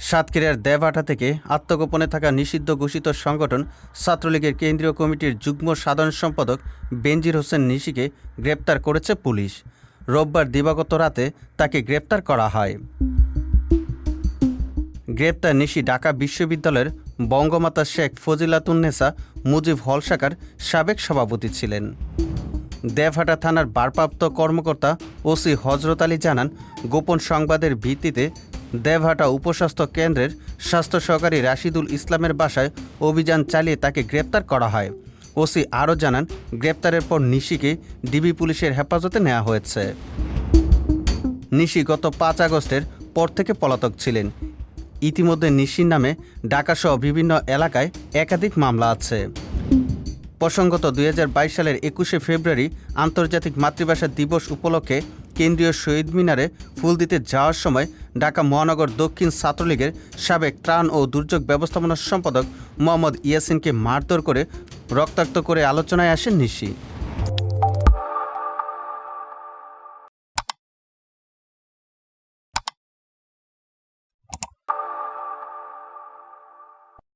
সাতক্ষীরার দেবহাটা থেকে আত্মগোপনে থাকা নিষিদ্ধ ঘোষিত সংগঠন ছাত্রলীগের কেন্দ্রীয় কমিটির যুগ্ম সাধারণ সম্পাদক বেনজির হোসেন নিশিকে গ্রেপ্তার করেছে পুলিশ। রোববার দিবাগত রাতে তাকে গ্রেপ্তার করা হয়। গ্রেপ্তার নিশি ঢাকা বিশ্ববিদ্যালয়ের বঙ্গমাতা শেখ ফজিলাতুন্নেসা মুজিব হল শাখার সাবেক সভাপতি ছিলেন। দেবহাটা থানার ভারপ্রাপ্ত কর্মকর্তা ওসি হজরত আলী জানান, গোপন সংবাদের ভিত্তিতে দেবহাটা উপস্বাস্থ্য কেন্দ্রের স্বাস্থ্য সহকারী রাশিদুল ইসলামের বাসায় অভিযান চালিয়ে তাকে গ্রেপ্তার করা হয়। ওসি আরও জানান, গ্রেপ্তারের পর নিশিকে ডিবি পুলিশের হেফাজতে নেওয়া হয়েছে। নিশি গত 5 আগস্টের পর থেকে পলাতক ছিলেন। ইতিমধ্যে নিশির নামে ঢাকাসহ বিভিন্ন এলাকায় একাধিক মামলা আছে। প্রসঙ্গত 2022 সালের 21শে ফেব্রুয়ারি আন্তর্জাতিক মাতৃভাষা দিবস উপলক্ষে কেন্দ্রীয় শহীদ মিনারে ফুল দিতে যাওয়ার সময় ঢাকা মহানগর দক্ষিণ ছাত্রলীগের সাবেক ত্রাণ ও দুর্যোগ ব্যবস্থাপনা সম্পাদক মোহাম্মদ ইয়াসিনকে মারধর করে রক্তাক্ত করে আলোচনায় আসেন নিশি।